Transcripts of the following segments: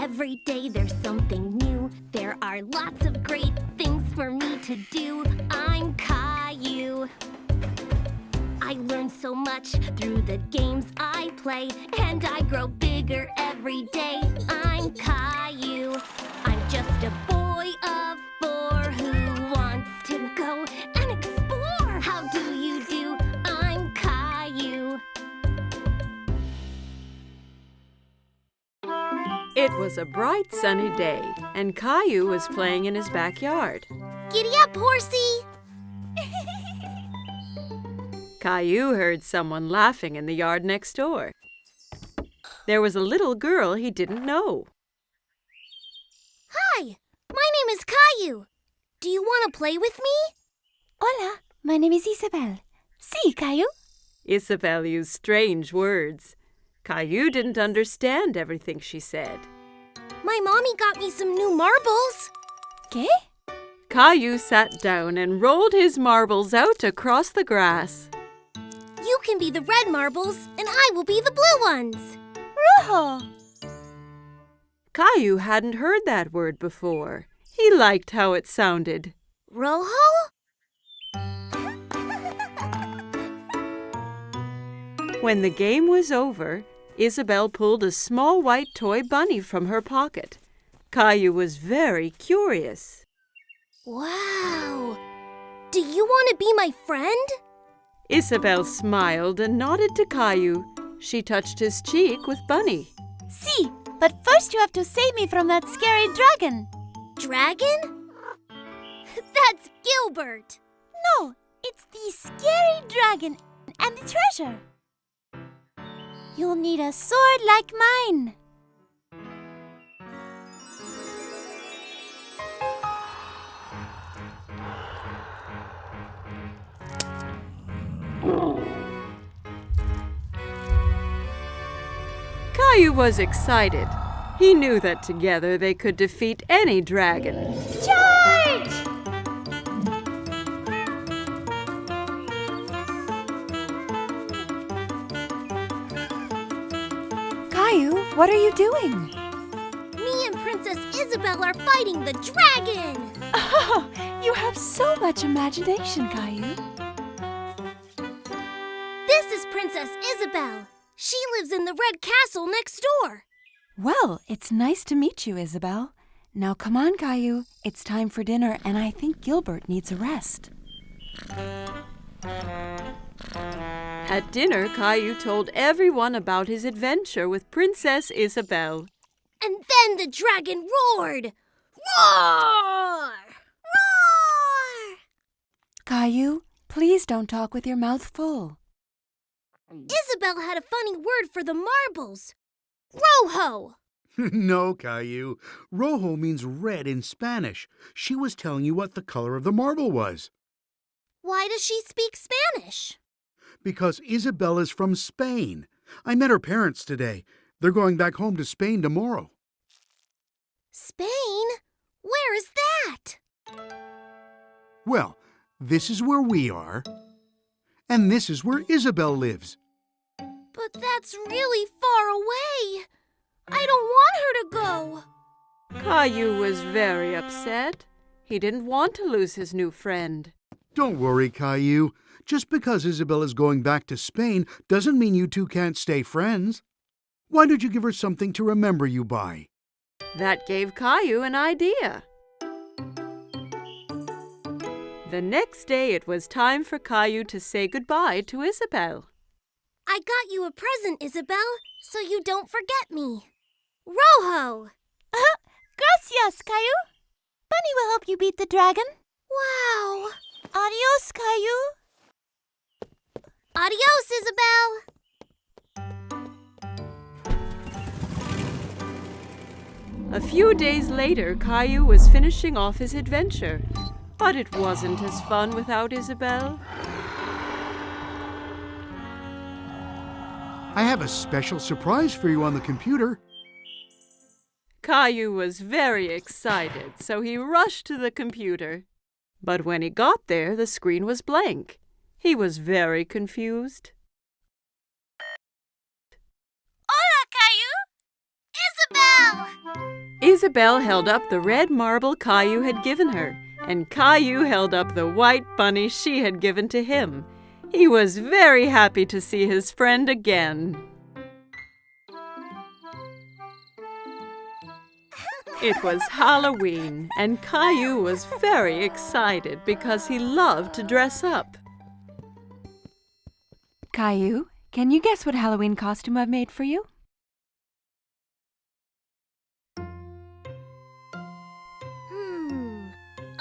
Every day there's something new. There are lots of great things for me to do. I'm Caillou. I learn so much through the games I play, and I grow bigger every day. I'm Caillou. I'm just a boy of 4 who wants to go and explore. How do you do? I'm Caillou. It was a bright sunny day, and Caillou was playing in his backyard. Giddy up, horsey! Caillou heard someone laughing in the yard next door. There was a little girl he didn't know. Hi, my name is Caillou. Do you want to play with me? Hola, my name is Isabel. Sí, Caillou. Isabel used strange words. Caillou didn't understand everything she said. My mommy got me some new marbles. ¿Qué? Caillou sat down and rolled his marbles out across the grass. You can be the red marbles, and I will be the blue ones. Rojo. Caillou hadn't heard that word before. He liked how it sounded. Rojo? When the game was over, Isabel pulled a small white toy bunny from her pocket. Caillou was very curious. Wow! Do you want to be my friend? Isabel smiled and nodded to Caillou. She touched his cheek with Bunny. Sí, but first you have to save me from that scary dragon. Dragon? That's Gilbert. No, it's the scary dragon and the treasure. You'll need a sword like mine. Caillou was excited. He knew that together they could defeat any dragon. Charge! Caillou, what are you doing? Me and Princess Isabel are fighting the dragon. Oh, you have so much imagination, Caillou. This is Princess Isabel. She lives in the red castle next door. Well, it's nice to meet you, Isabel. Now come on, Caillou. It's time for dinner, and I think Gilbert needs a rest. At dinner, Caillou told everyone about his adventure with Princess Isabel. And then the dragon roared. Roar! Roar! Caillou, please don't talk with your mouth full. Isabel had a funny word for the marbles. Rojo! No, Caillou. Rojo means red in Spanish. She was telling you what the color of the marble was. Why does she speak Spanish? Because Isabel is from Spain. I met her parents today. They're going back home to Spain tomorrow. Spain? Where is that? Well, this is where we are. And this is where Isabel lives. But that's really far away. I don't want her to go. Caillou was very upset. He didn't want to lose his new friend. Don't worry, Caillou. Just because Isabel is going back to Spain doesn't mean you two can't stay friends. Why don't you give her something to remember you by? That gave Caillou an idea. The next day it was time for Caillou to say goodbye to Isabel. I got you a present, Isabel, so you don't forget me. Rojo! Gracias, Caillou. Bunny will help you beat the dragon. Wow! Adios, Caillou. Adios, Isabel! A few days later, Caillou was finishing off his adventure. But it wasn't as fun without Isabel. I have a special surprise for you on the computer. Caillou was very excited, so he rushed to the computer. But when he got there, the screen was blank. He was very confused. Hola, Caillou. Isabel! Isabel held up the red marble Caillou had given her, and Caillou held up the white bunny she had given to him. He was very happy to see his friend again. It was Halloween, and Caillou was very excited because he loved to dress up. Caillou, can you guess what Halloween costume I've made for you?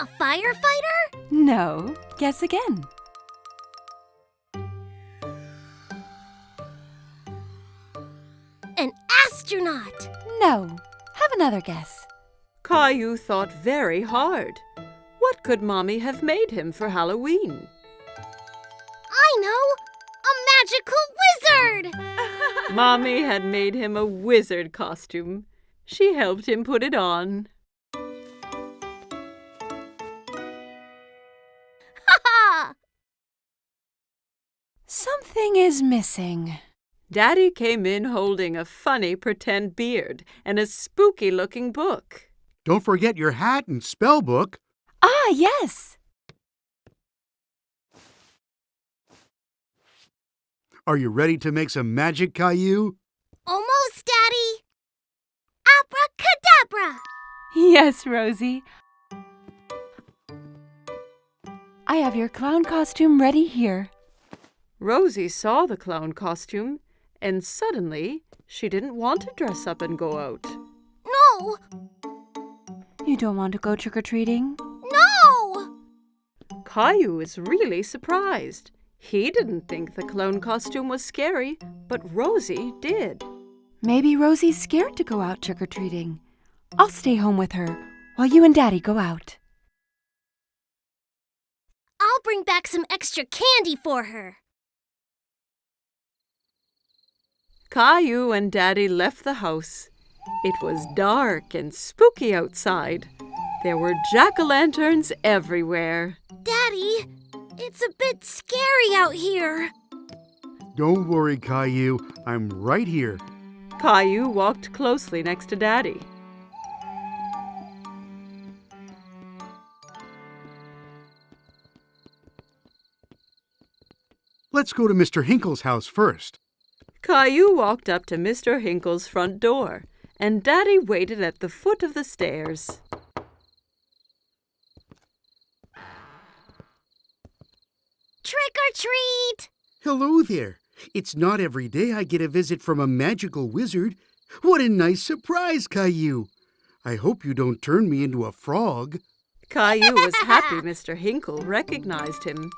A firefighter? No. Guess again. An astronaut? No. Have another guess. Caillou thought very hard. What could Mommy have made him for Halloween? I know! A magical wizard! Mommy had made him a wizard costume. She helped him put it on. Ha! Something is missing. Daddy came in holding a funny pretend beard and a spooky-looking book. Don't forget your hat and spell book. Ah, yes. Are you ready to make some magic, Caillou? Almost, Daddy! Abracadabra! Yes, Rosie. I have your clown costume ready here. Rosie saw the clown costume, and suddenly she didn't want to dress up and go out. No! You don't want to go trick-or-treating? No! Caillou was really surprised. He didn't think the clown costume was scary, but Rosie did. Maybe Rosie's scared to go out trick-or-treating. I'll stay home with her while you and Daddy go out. I'll bring back some extra candy for her. Caillou and Daddy left the house. It was dark and spooky outside. There were jack-o'-lanterns everywhere. Daddy, it's a bit scary out here. Don't worry, Caillou. I'm right here. Caillou walked closely next to Daddy. Let's go to Mr. Hinkle's house first. Caillou walked up to Mr. Hinkle's front door, and Daddy waited at the foot of the stairs. Trick or treat! Hello there. It's not every day I get a visit from a magical wizard. What a nice surprise, Caillou. I hope you don't turn me into a frog. Caillou was happy Mr. Hinkle recognized him.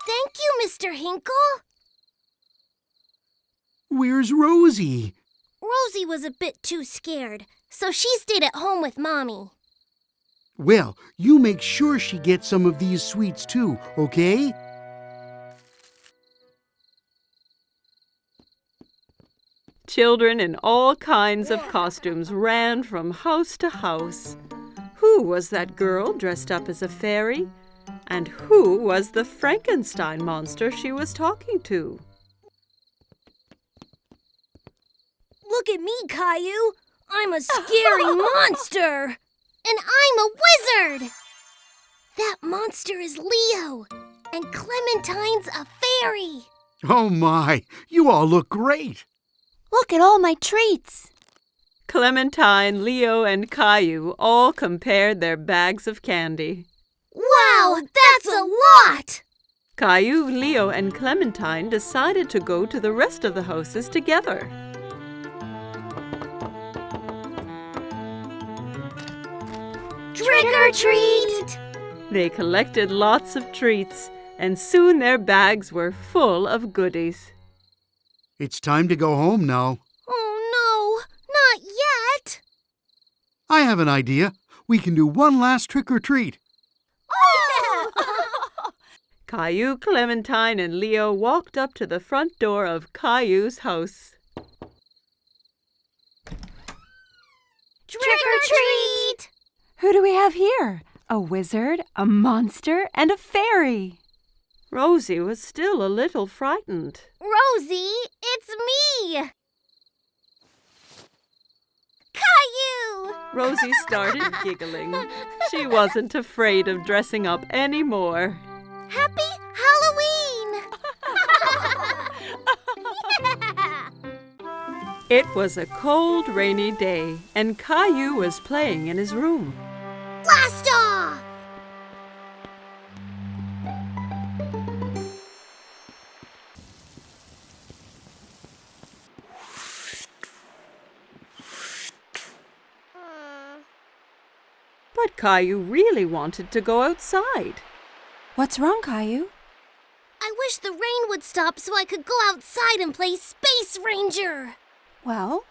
Thank you, Mr. Hinkle. Where's Rosie? Rosie was a bit too scared, so she stayed at home with Mommy. Well, you make sure she gets some of these sweets too, okay? Children in all kinds of costumes ran from house to house. Who was that girl dressed up as a fairy? And who was the Frankenstein monster she was talking to? Look at me, Caillou. I'm a scary monster. And I'm a wizard. That monster is Leo. And Clementine's a fairy. Oh my, you all look great. Look at all my treats. Clementine, Leo, and Caillou all compared their bags of candy. Wow, that's a lot! Caillou, Leo, and Clementine decided to go to the rest of the houses together. Trick or treat! They collected lots of treats, and soon their bags were full of goodies. It's time to go home now. Oh no, not yet! I have an idea. We can do one last trick or treat. Caillou, Clementine, and Leo walked up to the front door of Caillou's house. Trick or treat! Who do we have here? A wizard, a monster, and a fairy. Rosie was still a little frightened. Rosie, it's me! Caillou! Rosie started giggling. She wasn't afraid of dressing up anymore. Happy Halloween! It was a cold, rainy day, and Caillou was playing in his room. Blast off! But Caillou really wanted to go outside. What's wrong, Caillou? I wish the rain would stop so I could go outside and play Space Ranger. Well,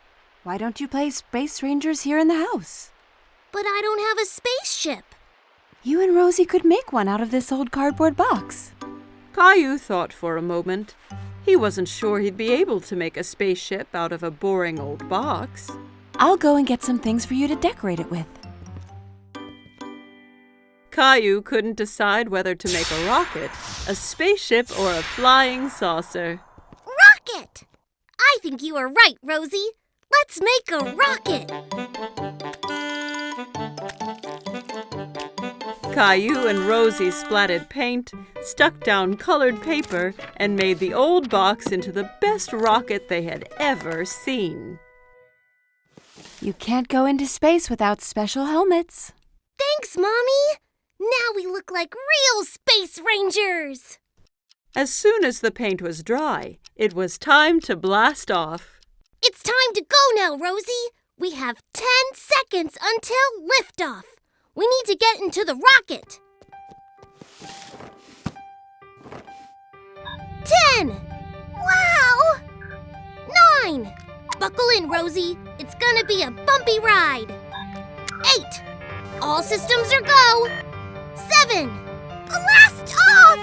why don't you play Space Rangers here in the house? But I don't have a spaceship. You and Rosie could make one out of this old cardboard box. Caillou thought for a moment. He wasn't sure he'd be able to make a spaceship out of a boring old box. I'll go and get some things for you to decorate it with. Caillou couldn't decide whether to make a rocket, a spaceship, or a flying saucer. Rocket! I think you are right, Rosie. Let's make a rocket. Caillou and Rosie splatted paint, stuck down colored paper, and made the old box into the best rocket they had ever seen. You can't go into space without special helmets. Thanks, Mommy. Now we look like real Space Rangers. As soon as the paint was dry, it was time to blast off. It's time to go now, Rosie. We have 10 seconds until liftoff. We need to get into the rocket. 10. Wow. 9. Buckle in, Rosie. It's gonna be a bumpy ride. 8. All systems are go. 7. Blast off!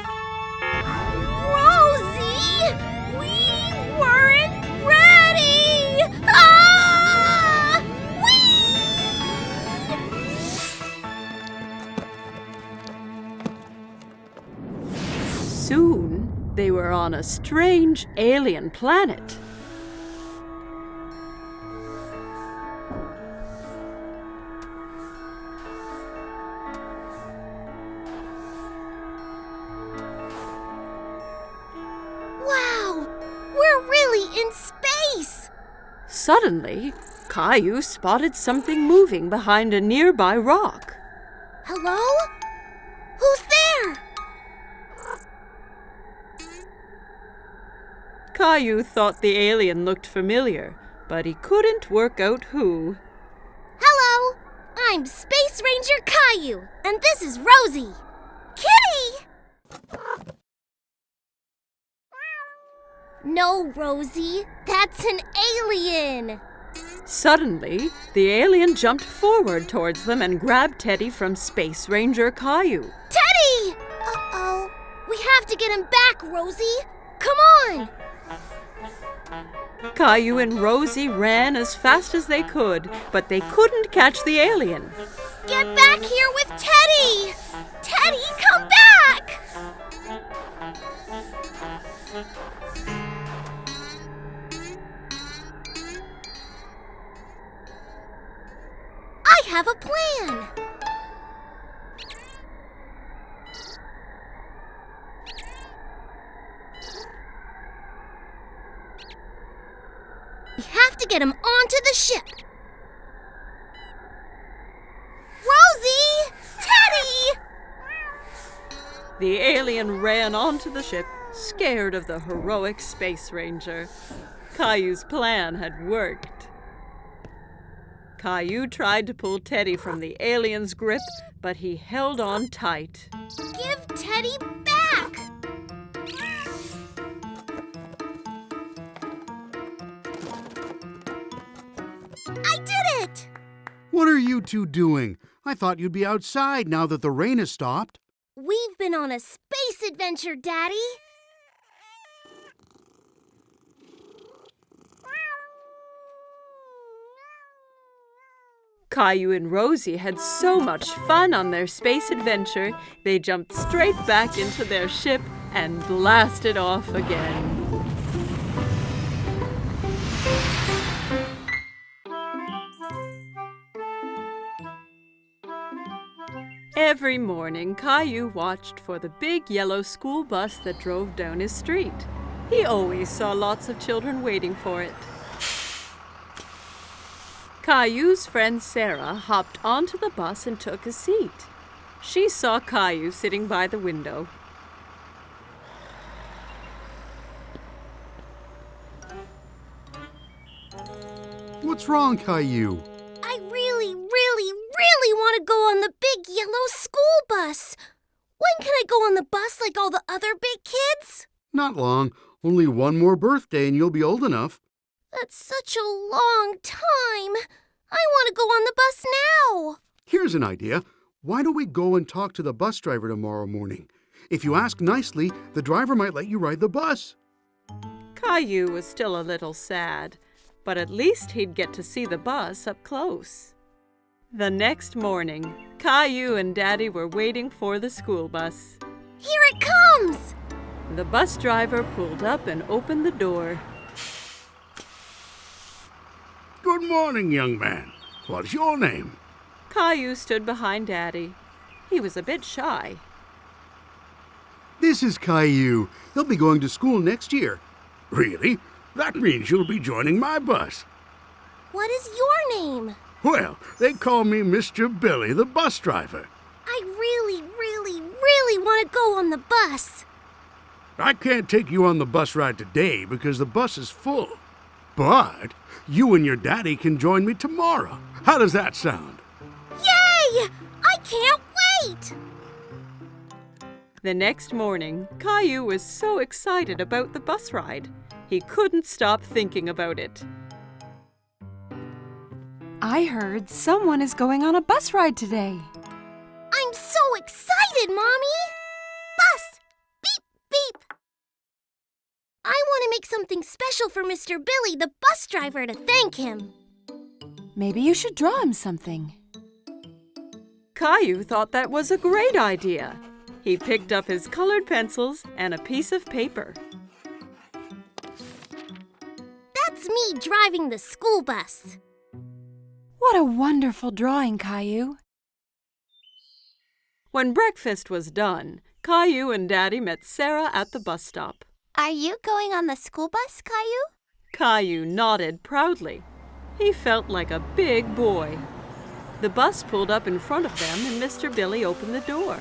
Rosie! We weren't ready! Ah! Soon, they were on a strange alien planet. Wow! We're really in space! Suddenly, Caillou spotted something moving behind a nearby rock. Hello? Who's there? Caillou thought the alien looked familiar, but he couldn't work out who. Hello! I'm Space Ranger Caillou, and this is Rosie. Kitty! No, Rosie. That's an alien. Suddenly, the alien jumped forward towards them and grabbed Teddy from Space Ranger Caillou. Teddy! Uh-oh. We have to get him back, Rosie. Come on! Caillou and Rosie ran as fast as they could, but they couldn't catch the alien. Get back here with Teddy! Teddy, come back! I have a plan! We have to get him onto the ship. Rosie! Teddy! The alien ran onto the ship, scared of the heroic Space Ranger. Caillou's plan had worked. Caillou tried to pull Teddy from the alien's grip, but he held on tight. Give Teddy back! I did it! What are you two doing? I thought you'd be outside now that the rain has stopped. We've been on a space adventure, Daddy. Caillou and Rosie had so much fun on their space adventure, they jumped straight back into their ship and blasted off again. Every morning, Caillou watched for the big yellow school bus that drove down his street. He always saw lots of children waiting for it. Caillou's friend Sarah hopped onto the bus and took a seat. She saw Caillou sitting by the window. What's wrong, Caillou? I really want to go on the big yellow school bus. When can I go on the bus like all the other big kids? Not long. Only one more birthday and you'll be old enough. That's such a long time. I want to go on the bus now. Here's an idea. Why don't we go and talk to the bus driver tomorrow morning? If you ask nicely, the driver might let you ride the bus. Caillou was still a little sad, but at least he'd get to see the bus up close. The next morning, Caillou and Daddy were waiting for the school bus. Here it comes! The bus driver pulled up and opened the door. Good morning, young man. What's your name? Caillou stood behind Daddy. He was a bit shy. This is Caillou. He'll be going to school next year. Really? That means you'll be joining my bus. What is your name? Well, they call me Mr. Billy, the bus driver. I really want to go on the bus. I can't take you on the bus ride today because the bus is full. But you and your daddy can join me tomorrow. How does that sound? Yay! I can't wait! The next morning, Caillou was so excited about the bus ride. He couldn't stop thinking about it. I heard someone is going on a bus ride today. I'm so excited, Mommy! Bus! Beep, beep! I want to make something special for Mr. Billy, the bus driver, to thank him. Maybe you should draw him something. Caillou thought that was a great idea. He picked up his colored pencils and a piece of paper. That's me driving the school bus. What a wonderful drawing, Caillou. When breakfast was done, Caillou and Daddy met Sarah at the bus stop. Are you going on the school bus, Caillou? Caillou nodded proudly. He felt like a big boy. The bus pulled up in front of them and Mr. Billy opened the door.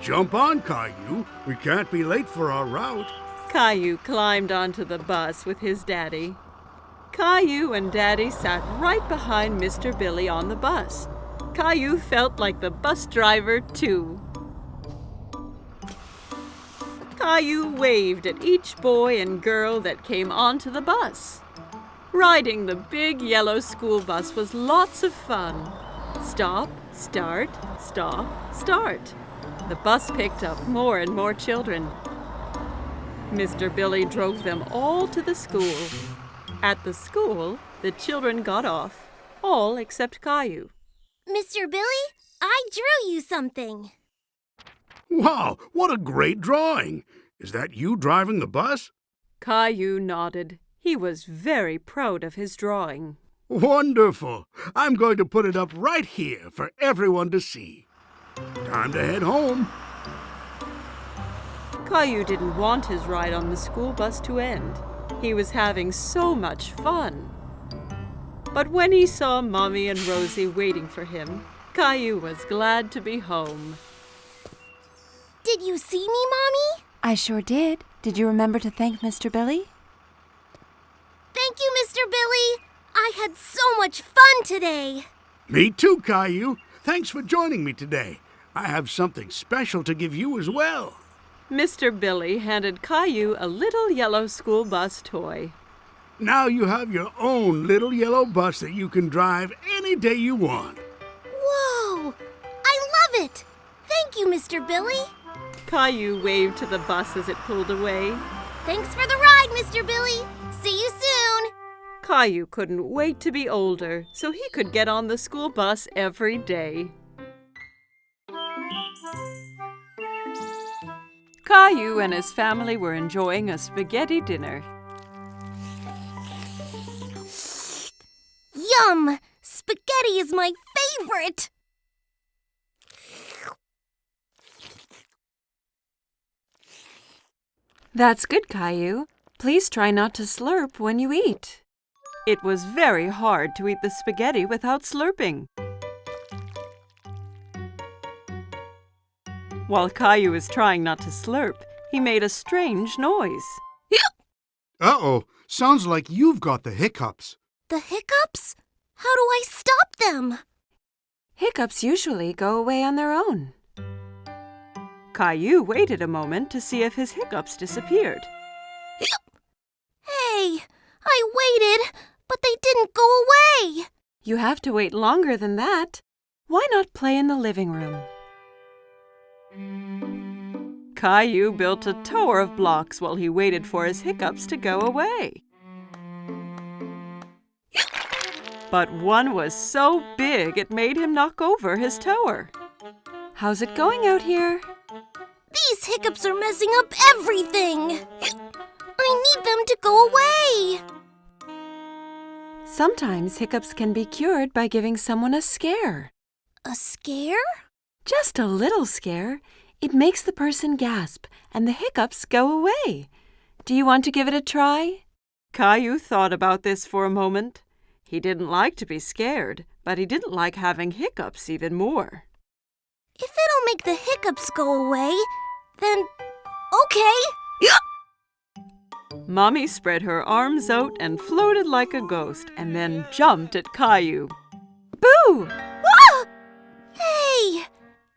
Jump on, Caillou. We can't be late for our route. Caillou climbed onto the bus with his daddy. Caillou and Daddy sat right behind Mr. Billy on the bus. Caillou felt like the bus driver, too. Caillou waved at each boy and girl that came onto the bus. Riding the big yellow school bus was lots of fun. Stop, start, stop, start. The bus picked up more and more children. Mr. Billy drove them all to the school. At the school, the children got off, all except Caillou. Mr. Billy, I drew you something. Wow, what a great drawing. Is that you driving the bus? Caillou nodded. He was very proud of his drawing. Wonderful. I'm going to put it up right here for everyone to see. Time to head home. Caillou didn't want his ride on the school bus to end. He was having so much fun. But when he saw Mommy and Rosie waiting for him, Caillou was glad to be home. Did you see me, Mommy? I sure did. Did you remember to thank Mr. Billy? Thank you, Mr. Billy. I had so much fun today. Me too, Caillou. Thanks for joining me today. I have something special to give you as well. Mr. Billy handed Caillou a little yellow school bus toy. Now you have your own little yellow bus that you can drive any day you want. Whoa! I love it! Thank you, Mr. Billy. Caillou waved to the bus as it pulled away. Thanks for the ride, Mr. Billy. See you soon. Caillou couldn't wait to be older so he could get on the school bus every day. Caillou and his family were enjoying a spaghetti dinner. Yum! Spaghetti is my favorite. That's good, Caillou. Please try not to slurp when you eat. It was very hard to eat the spaghetti without slurping. While Caillou was trying not to slurp, he made a strange noise. Uh-oh, sounds like you've got the hiccups. The hiccups? How do I stop them? Hiccups usually go away on their own. Caillou waited a moment to see if his hiccups disappeared. Hey, I waited, but they didn't go away. You have to wait longer than that. Why not play in the living room? Caillou built a tower of blocks while he waited for his hiccups to go away. But one was so big it made him knock over his tower. How's it going out here? These hiccups are messing up everything. I need them to go away. Sometimes hiccups can be cured by giving someone a scare. A scare? Just a little scare. It makes the person gasp and the hiccups go away. Do you want to give it a try? Caillou thought about this for a moment. He didn't like to be scared, but he didn't like having hiccups even more. If it'll make the hiccups go away, then okay. Mommy spread her arms out and floated like a ghost and then jumped at Caillou. Boo! Ah! Hey,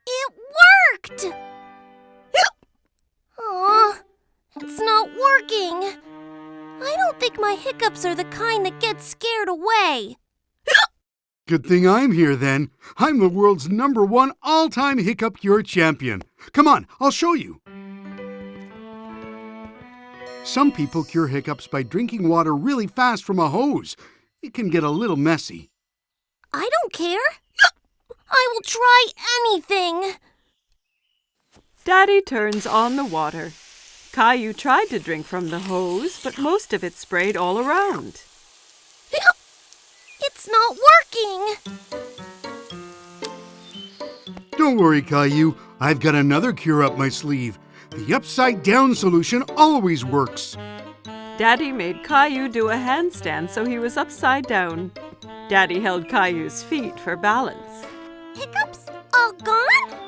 it worked! Aw, it's not working. I don't think my hiccups are the kind that get scared away. Good thing I'm here then. I'm the world's #1 all-time hiccup cure champion. Come on, I'll show you. Some people cure hiccups by drinking water really fast from a hose. It can get a little messy. I don't care. I will try anything. Daddy turns on the water. Caillou tried to drink from the hose, but most of it sprayed all around. It's not working. Don't worry, Caillou. I've got another cure up my sleeve. The upside-down solution always works. Daddy made Caillou do a handstand so he was upside down. Daddy held Caillou's feet for balance. Hiccups all gone?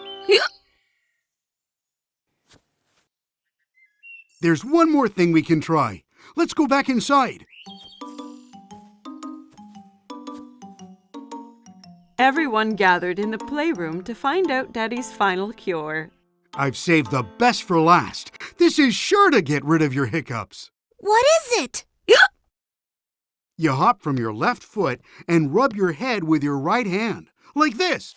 There's one more thing we can try. Let's go back inside. Everyone gathered in the playroom to find out Daddy's final cure. I've saved the best for last. This is sure to get rid of your hiccups. What is it? You hop from your left foot and rub your head with your right hand, like this.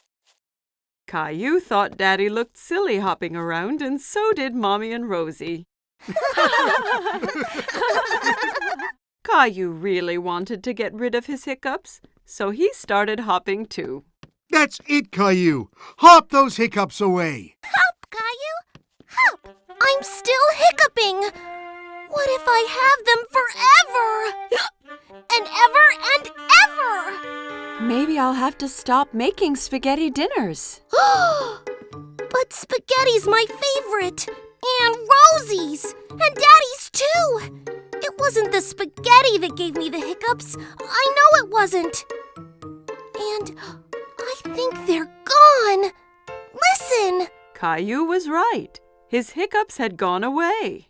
Caillou thought Daddy looked silly hopping around, and so did Mommy and Rosie. Caillou really wanted to get rid of his hiccups, so he started hopping too. That's it, Caillou. Hop those hiccups away. Hop, Caillou, hop. I'm still hiccuping. What if I have them forever? And ever. Maybe I'll have to stop making spaghetti dinners. But spaghetti's my favorite. And Rosie's. And Daddy's too. It wasn't the spaghetti that gave me the hiccups. I know it wasn't. And I think they're gone. Listen. Caillou was right. His hiccups had gone away.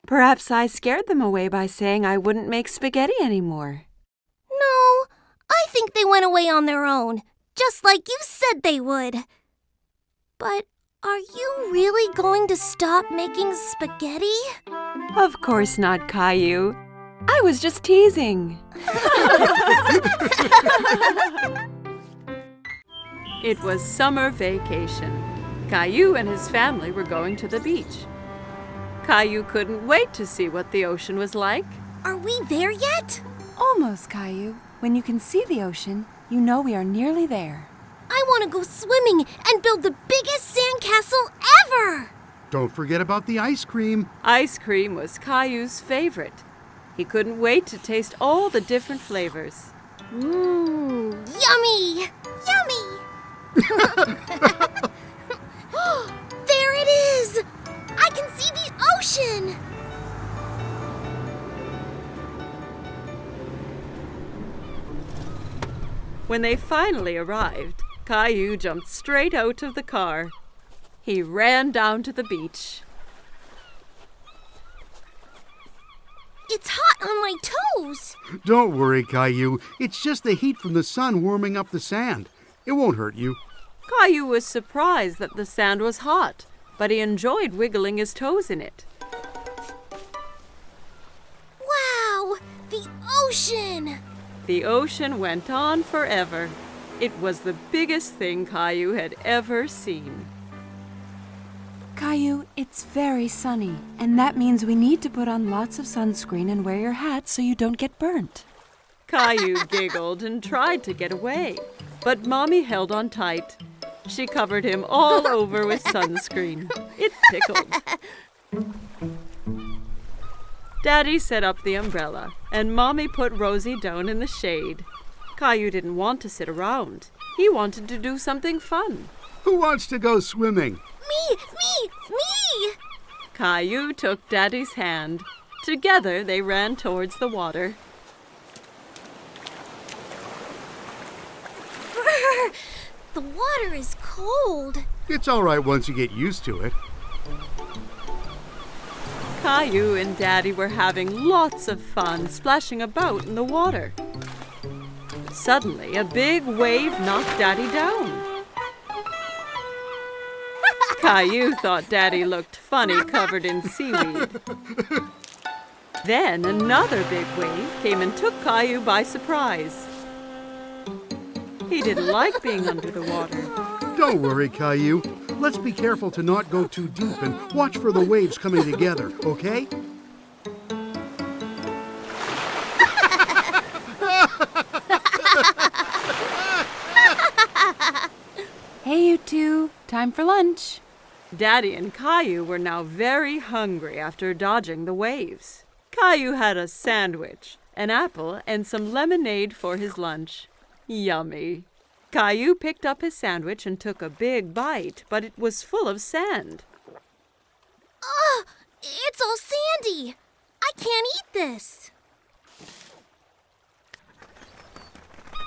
Perhaps I scared them away by saying I wouldn't make spaghetti anymore. No, I think they went away on their own, just like you said they would. But are you really going to stop making spaghetti? Of course not, Caillou. I was just teasing. It was summer vacation. Caillou and his family were going to the beach. Caillou couldn't wait to see what the ocean was like. Are we there yet? Almost, Caillou. When you can see the ocean, you know we are nearly there. I want to go swimming and build the biggest sandcastle ever! Don't forget about the ice cream. Ice cream was Caillou's favorite. He couldn't wait to taste all the different flavors. Mmm, yummy! Yummy! There it is! I can see the ocean! When they finally arrived, Caillou jumped straight out of the car. He ran down to the beach. It's hot on my toes. Don't worry, Caillou. It's just the heat from the sun warming up the sand. It won't hurt you. Caillou was surprised that the sand was hot, but he enjoyed wiggling his toes in it. Wow, the ocean! The ocean went on forever. It was the biggest thing Caillou had ever seen. Caillou, it's very sunny, and that means we need to put on lots of sunscreen and wear your hat so you don't get burnt. Caillou giggled and tried to get away, but Mommy held on tight. She covered him all over with sunscreen. It tickled. Daddy set up the umbrella, and Mommy put Rosie down in the shade. Caillou didn't want to sit around. He wanted to do something fun. Who wants to go swimming? Me! Caillou took Daddy's hand. Together they ran towards the water. Brr, the water is cold. It's all right once you get used to it. Caillou and Daddy were having lots of fun splashing about in the water. Suddenly, a big wave knocked Daddy down. Caillou thought Daddy looked funny covered in seaweed. Then another big wave came and took Caillou by surprise. He didn't like being under the water. Don't worry, Caillou. Let's be careful to not go too deep and watch for the waves coming together, okay? Hey, you two, time for lunch. Daddy and Caillou were now very hungry after dodging the waves. Caillou had a sandwich, an apple, and some lemonade for his lunch. Yummy! Caillou picked up his sandwich and took a big bite, but it was full of sand. Ugh, it's all sandy. I can't eat this.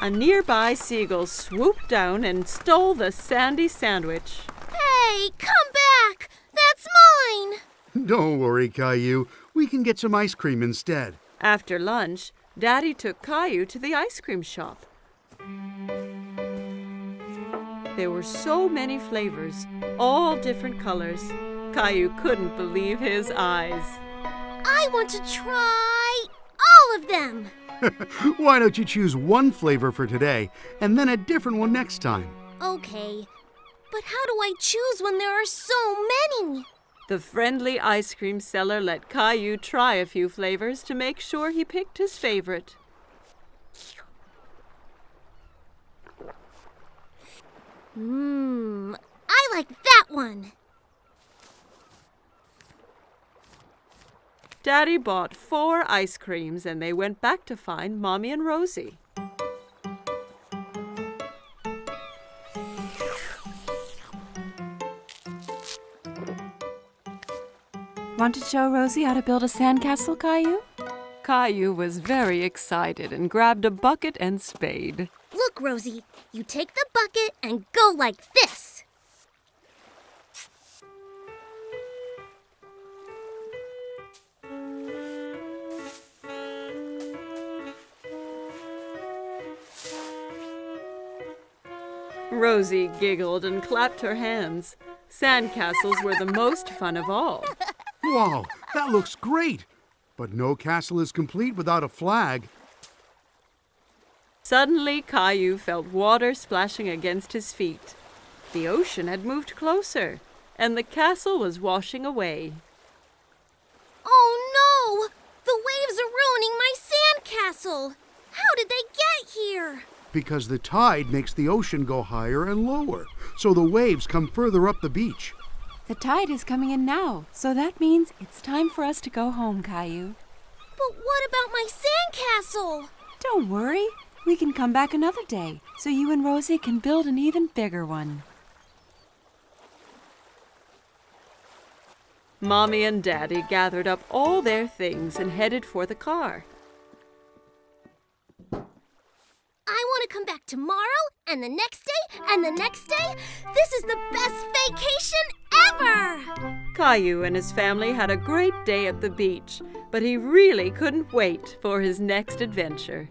A nearby seagull swooped down and stole the sandy sandwich. Hey, come back! That's mine! Don't worry, Caillou. We can get some ice cream instead. After lunch, Daddy took Caillou to the ice cream shop. There were so many flavors, all different colors. Caillou couldn't believe his eyes. I want to try all of them. Why don't you choose one flavor for today and then a different one next time? Okay, but how do I choose when there are so many? The friendly ice cream seller let Caillou try a few flavors to make sure he picked his favorite. I like that one. Daddy bought 4 ice creams and they went back to find Mommy and Rosie. Want to show Rosie how to build a sandcastle, Caillou? Caillou was very excited and grabbed a bucket and spade. Look, Rosie, you take the bucket and go like this. Rosie giggled and clapped her hands. Sandcastles were the most fun of all. Wow, that looks great! But no castle is complete without a flag. Suddenly, Caillou felt water splashing against his feet. The ocean had moved closer, and the castle was washing away. Oh no! The waves are ruining my sandcastle! How did they get here? Because the tide makes the ocean go higher and lower, so the waves come further up the beach. The tide is coming in now, so that means it's time for us to go home, Caillou. But what about my sandcastle? Don't worry. We can come back another day, so you and Rosie can build an even bigger one. Mommy and Daddy gathered up all their things and headed for the car. I want come back tomorrow, and the next day, and the next day. This is the best vacation ever! Caillou and his family had a great day at the beach, but he really couldn't wait for his next adventure.